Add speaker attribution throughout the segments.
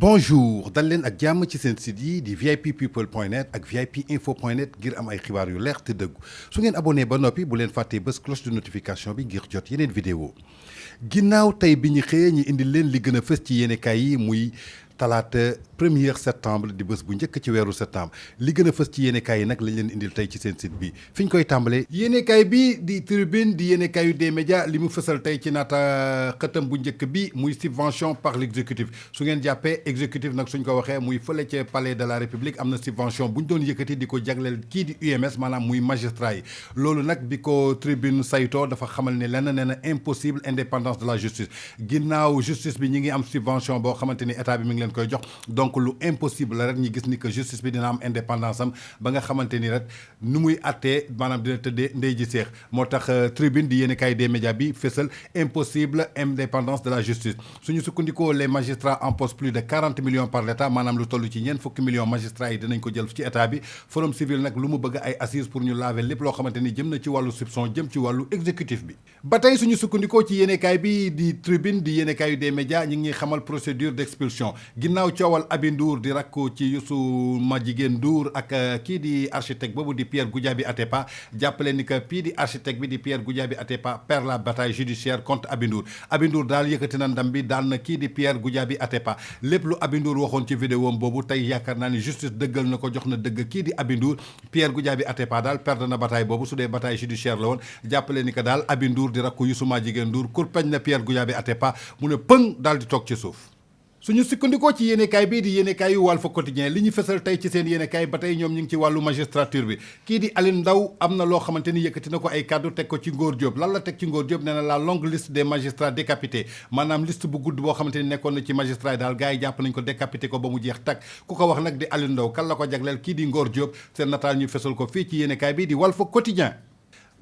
Speaker 1: bonjour dal leen ak jàmm ci seen site yi di vippeople.net ak vipinfo.net ngir am ay xibaar yu leer te dëggu su ngeen abonné ba noppi bu leen fàttee bés cloche de notification bi ngir jot yeneen vidéo ginnaaw tey bi ñu xëyee ñu indil leen li gën a fës ci yéenekaay yi muy talaata 1er septembre di bés bu njëkk ci weeru septembre li gën a fës ci yéenekaay yi nag lañ leen indil tey ci seen site bi fi ñu koy tàmbalee yéenekaay bi di Tribune di yéenekaayu des médias li mu fësal tey ci naata xëtam bu njëkk bi muy subvention par l'exécutif su ngeen jàppee exécutif nag suñ ko waxee muy fële ca palais de la république am na subvention bu ñu doon yëkkati di ko jagleel kii di UMS maanaam muy magistrat yi loolu nag bi ko Tribune saytoo dafa xamal ne lenn nee na impossible indépendance de la justice ginnaaw justice bi ñi ngi am subvention boo xamante ni état bi mi ngi leen koy jox donc lu impossible la rek ñi gis ni que justice bi dina am indépendance am ba nga xamante ni rek nu muy attee maanaam dina tëddee ndey ji seex moo tax Tribune di yéenekaay des médias bi fësal impossible indépendance de la justice suñu sukkandikoo les magistrats empochent plus de 40 millions par l'état maanaam lu toll ci ñeent fukki millions magistrats yi dinañ ko jël ci état bi forum civil nag lu mu bëgg ay assises pour ñu laver lépp loo xamante ni jëm na ci wàllu soupçon jëm ci wàllu exécutif bi ba tey suñu sukkandikoo ci yéenekaay bi di Tribune di yéenekaayu des médias ñi ngi xamal procédure d'expulsion ginnaaw coowal Aby Ndour di rakku ci Youssou Madjiguène Ndour ak kii di architecte boobu di Pierre Goudiaby Atepa jàppale ni que kii di architecte bi di Pierre Goudiaby Atepa perd la bataille judiciaire contre Aby Ndour Aby Ndour daal yëkkati na ndam bi daan na kii di Pierre Goudiaby Atepa lépp lu Aby Ndour waxoon ci vidéo am boobu tey yaakaar naa ni justice dëggal na ko jox na dëgg kii di Aby Ndour Pierre Goudiaby Atepa daal perd na bataille boobu su dee bataille judiciaire la woon jàppale ni que daal Aby Ndour di rakku Youssou Madjiguène Ndour kurpeñ na Pierre Goudiaby Atepa mu ne pëng daal di toog ci suuf suñu sukkandikoo ci yéenekaay bii di yéenekaay yu Walf Quotidien li ñu fësal tey ci seen yéenekaay ba tey ñoom ñu ngi ci wàllu magistrature bi kii di Alioune Ndao am na loo xamante ni yëkkati na ko ay kàddu teg ko ci Ngor Diop lan la teg ci Ngor Diop nee na la longue liste des magistrats décapités maanaam liste bu gudd boo xamante ni nekkoon na ci magistrat yi daal gars yi jàpp nañ ko décapité ko ba mu jeex tag ku ko wax nag di Alioune Ndao kan la ko jagleel kii di Ngor Diop seen nataal ñu fësal ko fii ci yéenekaay bii di Walf Quotidien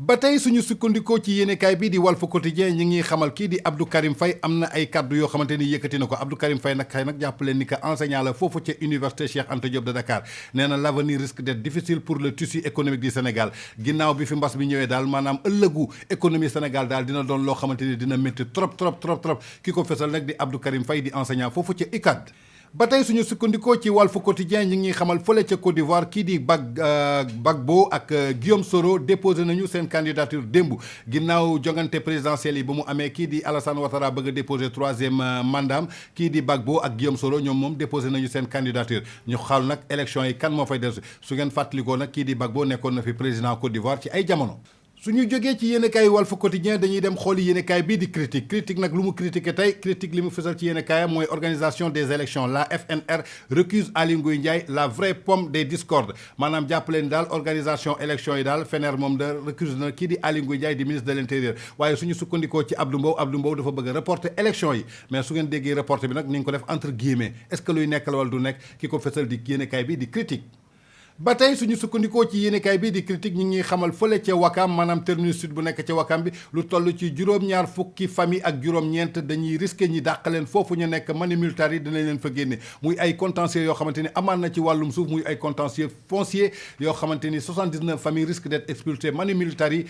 Speaker 1: ba tey suñu sukkandikoo ci yéenekaay bii di Walf Quotidien ñi ngi xamal kii di Abdou Karim Faye am na ay kaddu yoo xamante ni yëkkati na ko Abdou Karim Faye nag xëy nag jàpp leen ni que enseignant la foofu ca université Cheikh Anta Diop de Dakar nee na l'avenir risque d'être difficile pour le tissu économique du Sénégal ginnaaw bi fi mbas bi ñëwee daal maanaam ëllëgu économie Sénégal daal dina doon loo xamante ni dina métti trop ki ko fesal nag di Abdou Karim Faye di enseignant foofu ca UCAD ba tey suñu sukkandikoo ci Walf Quotidien ñi ngi xamal fële ca Côte d'Ivoire kii di Gbagbo ak Guillaume Soro déposé nañu seen candidature démb ginnaaw jongante présidentielle yi ba mu amee kii di Alassane Ouattara bëgg a déposé troisième mandat kii di Gbagbo ak Guillaume Soro ñoom moom déposé nañu seen candidature ñu xaal nag élection yi kan moo fay dellusi su ngeen fàttalikoo nag kii di Gbagbo nekkoon na fi président Côte d'Ivoire ci ay jamono su ñu jógee ci yéenekaay Walf Quotidien dañuy dem xooli yéenekaay bii di critique nag lu mu critiqué tey critique li mu fësal ci yéenekaayam mooy organisation des élections la FNR recuse Aly Ngouille Ndiaye la vraie pomme des discordes maanaam jàppaleen daal organisation élection yi daal FNR moom da recuse na kii di Aly Ngouille Ndiaye di ministre de l'intérieur waaye suñu sukkandikoo ci Abdou Mbow dafa bëgg a reporter élection yi mais su ngeen déggee reporter bi nag ni nga ko def entre guillemets est-ce que luy nekk la wala du nekk ki ko fësal di yéenekaay bii di critique ba tey suñu sukkandikoo ci yéenekaay bii di critique ñi ngi xamal fële ca Wakam maanaam terminus sud bu nekk ca Wakam bi lu toll ci juróom-ñaar fukki famille ak juróom-ñeent dañuy risqué ñi dàq leen foofu ñu nekk Mani Multari yi dinañ leen fa génne muy ay contentieux yoo xamante ni amaan na ci wàllum suuf muy ay contentieux foncier yoo xamante ni 79 familles risquent d'être expulsées Mani Multari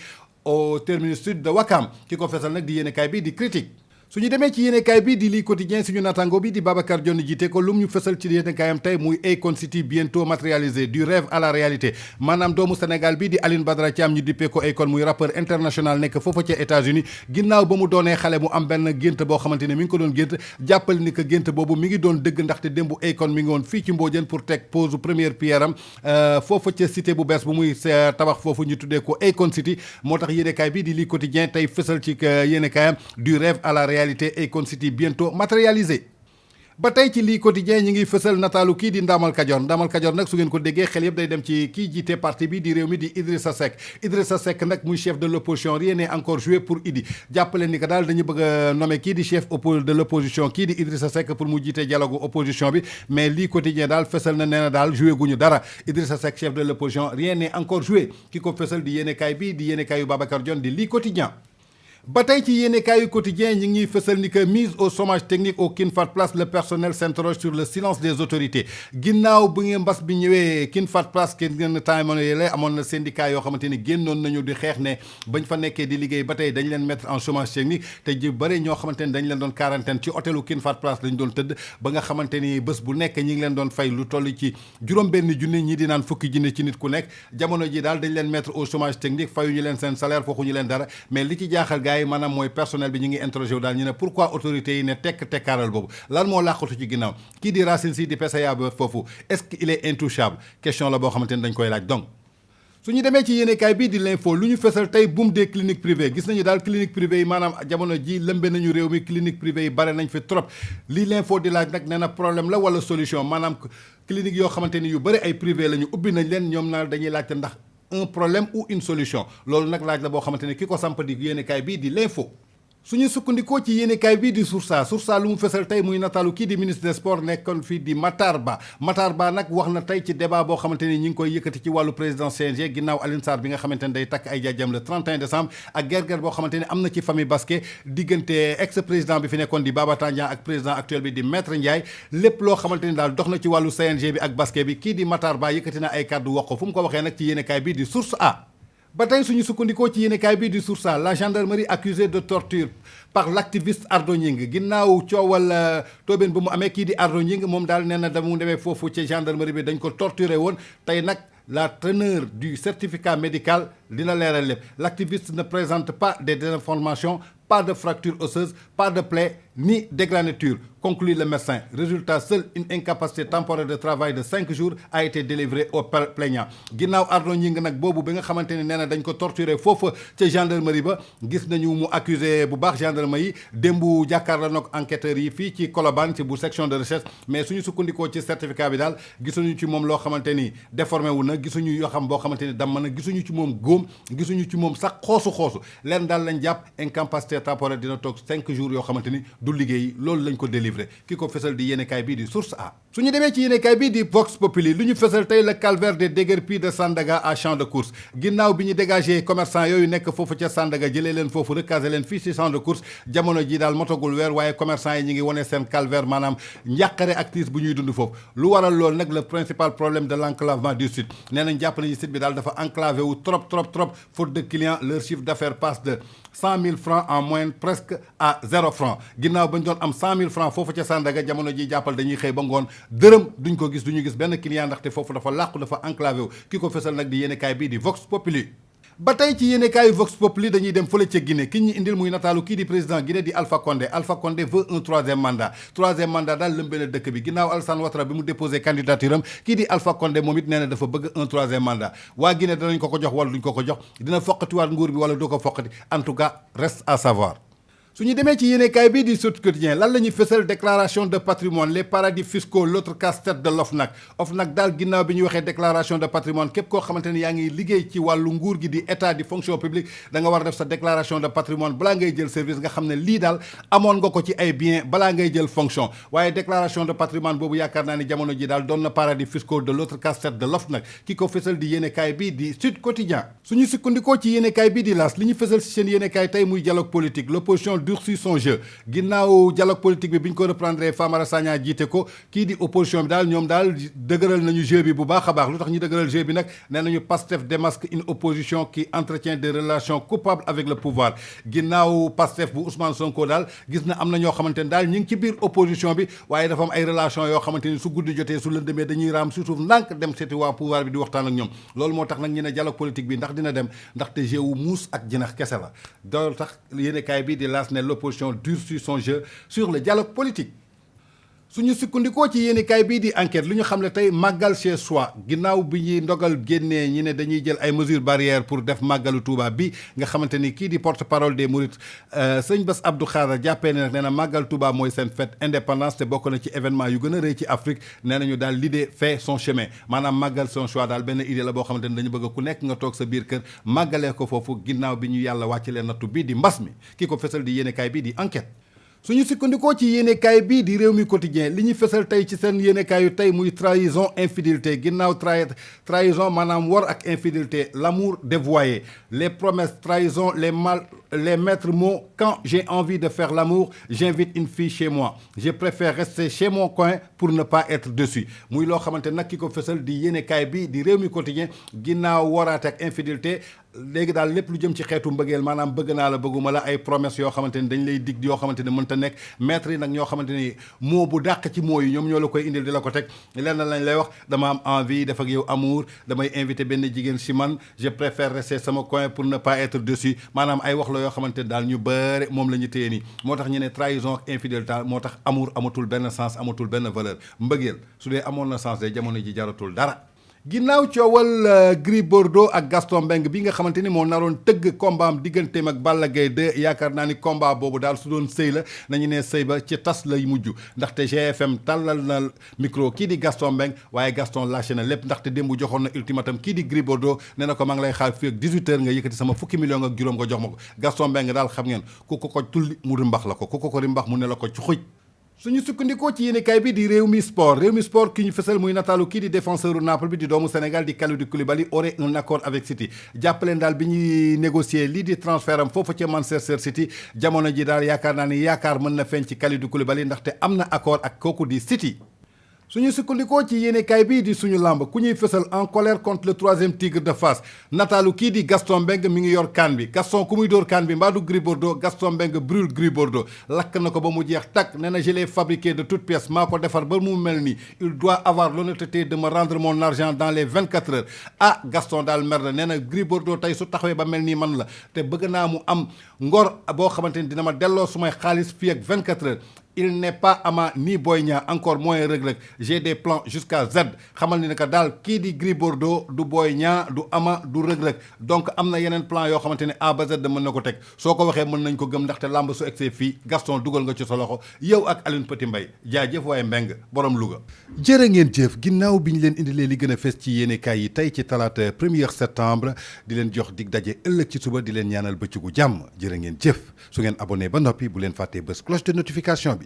Speaker 1: au terminus sud de Wakam ki ko fesal nag di yéenekaay bii di critique su ñu demee ci yéenekaay bi di lii quotidien suñu natango bi di Babacar Dione jiite ko lu mu ñu fësal ci yéenekaayam tey muy Akon City bientôt matérialisé du rêve à la réalité maanaam doomu Sénégal bi di Aline Badara Thiam ñu dippee ko Akon muy rappeur international nekk foofa ca États-Unis ginnaaw ba mu doonee xale mu am benn gént boo xamante ne mi ngi ko doon gént jàppal ni que gént boobu mi ngi doon dëgg ndaxte démb Akon mi ngi woon fii ci Mbodiène pour teg pose première pierre am foofa ca cité bu bees bu muy tabax foofu ñu tuddee ko Akon City moo tax yéenekaay bi di lii quotidien tey fësal ci yéenekaayam du rêve à la réalité Akon City bientôt matérialisé ba tey ci lii quotidien ñi ngi fësal nataalu kii di Ndamal Kajoor nag su ngeen ko déggee xel yëpp day dem ci kii jiite parti bi di réew mi di Idrissa Seck nag muy chef de l'opposition rien n'est encore joué pour Idi jàppale ni que daal dañu bëgg a nommer kii di chef de l'opposition kii di Idrissa Seck pour mu jiite dialogue opposition bi mais lii quotidien daal fësal na nee na daal joué guñu dara Idrissa Seck chef de l'opposition rien n'est encore joué ki ko fësal di yéenekaay bi di yéenekaay yu Babacar Dione di lii quotidien ba tey ci yéenekaayu quotidien ñi ngi fësal ni que mise au chômage technique au King Fahd Palace le personnel s'interroge sur le silence des autorités ginnaaw bu ngeen mbas bi ñëwee King Fahd Palace kenn ngeen time yële amoon na syndicat yoo xamante ni génnoon nañu di xeex ne bañ fa nekkee di liggéey ba tey dañ leen mettre en chômage technique te ji bëri ñoo xamante ni dañ leen doon quarantaine ci hôtelu King Fahd Palace lañ doon tëdd ba nga xamante ni bés bu nekk ñi ngi leen doon fay lu toll ci juróom-benn junni ñi di naan fukki junni ci nit ku nekk jamono ji daal dañ leen mettre au chômage technique fayuñu leen seen salaire fooxuñu leen dara mais li ci jaaxal gars yi maanaam mooy personnel bi ñu ngi interrogé wu daal ñu ne pourquoi autorités yi ne tekk tekkaaral boobu lan moo làqatu ci ginnaaw kii di Racine Sy di PCA ba foofu est-ce qu'il est intouchable question la boo xamante ni dañ koy laaj donc su ñu demee ci yéenekaay bii di l'info lu ñu fesal tey boom des cliniques privées gis nañu daal clinique privée yi maanaam jamono ji lëmbe nañu réew mi clinique privée yi bare nañ fi trop lii l'info di laaj nag nee na problème la wala solution maanaam clinique yoo xamante ni yu bëri ay privé la ñu ubbi nañ leen ñoom naa dañuy laajte ndax un problème ou une solution loolu nag laaj la boo xamante ni ki ko samp di yéenekaay bii di l'info suñu sukkandikoo ci yéenekaay bii di Source A lu mu fesal tey muy nataalu kii di ministre des sports nekkoon fii di Matar Ba nag wax na tey ci débat boo xamante ni ñi ngi koy yëkkati ci wàllu président CNG ginnaaw Alioune Sarr bi nga xamante ni day takk ay jaajam le 31 décembre ak guerre boo xamante ni am na ci famille basket diggante ex président bi fi nekkoon di Baba Tandian ak président actuel bi di Maître Ndiaye lépp loo xamante ni daal dox na ci wàllu CNG bi ak basket bi kii di Matar Ba yëkkati na ay kàddu wax ko fu mu ko waxee nag ci yéenekaay bii di Source A ba tey suñu sukkandikoo ci yéenekaay bii di Source A la gendarmerie accusée de torture par l'activiste Ardo Gningue ginnaaw coowal toobeen bu mu amee kii di Ardo Gningue moom daal nee na da mu demee foofu ci gendarmerie bi dañ ko torturé woon tey nag la teneur du certificat médical dina leeral lépp l'activiste ne présente pas des déformations pas de fracture osseuse pas de plaie ni d'égratignure conclut le médecin résultat seule une incapacité temporaire de travail de 5 jours a été délivrée au plaignant ginnaaw Ardo Gningue nag boobu bi nga xamante ne nee na dañ ko torturé foofu ca gendarmerie ba gis nañu mu accusé bu baax gendarmerie yi démb jàkkaarloo nag enquêteurs yi fii ci Colobane ci bu section de recherche mais suñu sukkandikoo ci certificat bi daal gisuñu ci moom loo xamante ni déformé wu na gisuñu yoo xam boo xamante ni damm na gisuñu ci moom góom gisuñu ci moom sax xoosu leen daal lañ jàpp incapacité temporaire dina toog 5 jours yoo xamante ni du liggéey loolu lañ ko délivré ki ko fesal di yéenekaay bii di Source A suñu demee ci yéenekaay bii di Vox Populi lu ñu fesal tey le calvaire des déguerpis de Sandaga à champ de course ginnaaw bi ñu dégagé commerçant yooyu nekk foofu ca Sandaga jëlee leen foofu recasé leen fii ci champ de course jamono ji daal motagul weer waaye commerçant yi ñi ngi wane seen calvaire maanaam njàqare ak tiis bu ñuy dund foofu lu waral loolu nag le principal problème de l'enclavement du site nee nañ jàpp nañu site bi daal dafa enclavé wu trop faute de clients leur chiffre d'affaires passe de 100 000 francs en moyenne presque à 0 francs ginnaaw ba ñu doon am 100 000 francs foofu ca Sandaga jamono ji jàppal dañuy xëy ba ngoon dërëm duñ ko gis duñu gis benn client ndaxte foofu dafa làqu dafa enclavé wu ki ko fesal nag di yéenekaay bii di Vox Populi ba tey ci yéenekaayu Vox Populi dañuy dem fële ca Guinée ki ñu indil muy nataalu kii di président Guinée di Alpha Condé veut un troisième mandat daal lëmbee na dëkk bi ginnaaw Alassane Ouattara bi mu déposé candidature am kii di Alpha Condé moom it nee na dafa bëgg un troisième mandat waa Guinée danañ ko jox wala duñ ko jox dina foqatiwaat nguur bi wala doo ko foqati en tout cas reste à savoir su ñu demee ci yéenekaay bii di Sud Quotidien lan la ñuy fësal déclaration de patrimoine les paradis fiscaux l'autre casse-tête de l'OFNAC daal ginnaaw bi ñuy waxee déclaration de patrimoine képp koo xamante ni yaa ngi liggéey ci wàllu nguur gi di état di fonction publique da nga war a def sa déclaration de patrimoine balaa ngay jël service nga xam ne lii daal amoon nga ko ci ay biens balaa ngay jël fonction waaye déclaration de patrimoine boobu yaakaar naa ni jamono ji daal doon na paradis fiscaux de l'autre casse-tête de l'OFNAC ki ko fësal di yéenekaay bii di Sud Quotidien suñu sukkandikoo ci yéenekaay bii di L'As li ñu fësal ci seen yéenekaay tey muy dialogue politique l'opposition durcit son jeu ginnaaw dialogue politique bi ñu ko reprendre Famara Sagna jiite ko kii di opposition bi daal ñoom daal dëgëral nañu jeu bi bu baax a baax lu tax ñu dëgëral jeu bi nag nee nañu Pastef démasque une opposition qui entretient des relations coupables avec le pouvoir ginnaaw Pastef bu Ousmane Sonko daal gis na am na ñoo xamante ne daal ñu ngi ci biir opposition bi waaye dafa am ay relations yoo xamante ni su guddi jotee su lëndëmee dañuy raam su suuf ndànk dem seeti waa pouvoir bi di waxtaan ak ñoom loolu moo tax nag ñu ne dialogue politique bi ndax dina dem ndaxte jeu wu muus ak jinax kese la loolu tax yéenekaay bi di L'As ne l'opposition durcit son jeu sur le dialogue politique suñu sukkandikoo ci yéenekaay bii di enquête lu ñu xam ne tey màggal chez soi ginnaaw bi ñuy ndogal génnee ñi ne dañuy jël ay mesures barrières pour def màggalu Touba bi nga xamante ni kii di porte-parole des Mourides sëñ Bass Abdou Khadre jàppee ne nag nee na màggal Touba mooy seen fête indépendance te bokk na ci événement yu gën a rëy ci Afrique nee nañu daal l'idée fait son chemin maanaam màggal son choix daal benn idée la boo xamante ni dañu bëgg ku nekk nga toog sa biir kër màggalee ko foofu ginnaaw bi ñu yàlla wàcc leen nattu bii di mbas mi ki ko fesal di yéenekaay bii di enquête suñu sukkandikoo ci yéenekaay bii di réew mi quotidien li ñu fësal tey ci seen yéenekaay yu tey muy trahison infidélité ginnaaw trahison maanaam wor ak infidélité l'amour dévoyé les promesses trahison les maîtres mots quand j'ai envie de faire l'amour j'invite une fille chez moi je préfère rester chez mon coin pour ne pas être dessus muy loo xamante nag ki ko fësal di yéenekaay bi di réew mi quotidien ginnaaw woraate ak infidélité léegi daal lépp lu jëm ci xeetu mbëggeel maanaam bëgg naa la bëgguma la ay promesses yoo xamante ni dañ lay dig yoo xamante ni mënta nekk maître yi nag ñoo xamante ni moo bu dàq ci moo yi ñoom ñoo la koy indil di la ko teg lenn lañ lay wax dama am envie def ak yow amour damay invité benn jigéen si man je préfère rester sama coin pour ne pas être dessus maanaam ay wax la yoo xamante ni daal ñu bëre moom la ñu téye nii moo tax ñu ne trahison ak infidélité moo tax amour amatul benn sens amatul benn valeur mbëggeel su dee amoon na sens de jamono ji jaratul dara. ginnaaw coowal Gris Bordeaux ak Gaston Mbengue bi nga xamante ni moo naroon tëgg combat am digganteem ak Balla Gaye 2 yaakaar naa ni combat boobu daal su doon sëy la nañu ne sëy ba ci tas lay mujj ndaxte GFM tàllal na micro kii di Gaston Mbengue waaye Gaston lâché na lépp ndaxte démb joxoon na ultimatum kii di Gris Bordeaux nee na ko maa ngi lay xaar fii ak 18h nga yëkkati sama fukki million ak juróom nga jox ma ko Gaston Mbengue daal xam ngeen ku ko tulli mu rimbax la ko ku ko rimbax mu ne la ko ci xuj suñu sukkandikoo ci yéenekaay bi di Rewmi Sport ki ñu fësal muy nataalu kii di défenseur u Naples bi di doomu Sénégal di Kalidou Koulibaly aurait un accord avec City jàppaleen daal bi ñuy négocier lii di transfert am foofu ca Manchester City jamono ji daal yaakaar naa ni yaakaar mën na feeñ ci Kalidou Koulibaly ndaxte am na accord ak kooku di City suñu sukkandikoo ci yéenekaay bii di suñu lamb ku ñuy fësal en colère contre le troisième tigre de Fass nataalu kii di Gaston Mbengue mi ngi yor kaan bi Gaston ku muy dóor kaan bi mbaa du Gris Bordeaux Gaston Mbengue brûle Gris Bordeaux lakk na ko ba mu jeex takk nee na je l'ai fabriqué de toutes pièces maa ko defar ba mu mel nii il doit avoir l'honnêteté de me rendre mon argent dans les 24 heures ah Gaston daal mer na nee na Gris Bordeaux tey su taxawee ba mel nii man la te bëgg naa mu am ngor boo xamante ni dina ma delloo sumay xaalis fii ak 24 heures il n'est pas Ama ni Boy Niang encore moins Reug Reug j'ai des plans jusqu'à Z xamal ni ne que daal kii di Gris Bordeaux du Boy Niang du Ama du Reug Reug donc am na yeneen plan yoo xamante ne A ba Z mën na ko teg soo ko waxee mën nañ ko gëm ndaxte làmb su egsee fii Gaston dugal nga ci sa loxo yow ak Alioune Petit Mbaye jaajëf waaye Mbeng borom Louga. jërë ngeen jëf ginnaaw bi ñu leen indilee li gën a fes ci yéenekaay yi tey ci talaata 1er septembre di leen jox dig daje ëllëg ci suba di leen ñaanal bëccëgu jàmm jërë ngeen jëf su ngeen abonné ba noppi bu leen fàttee bës cloche de notification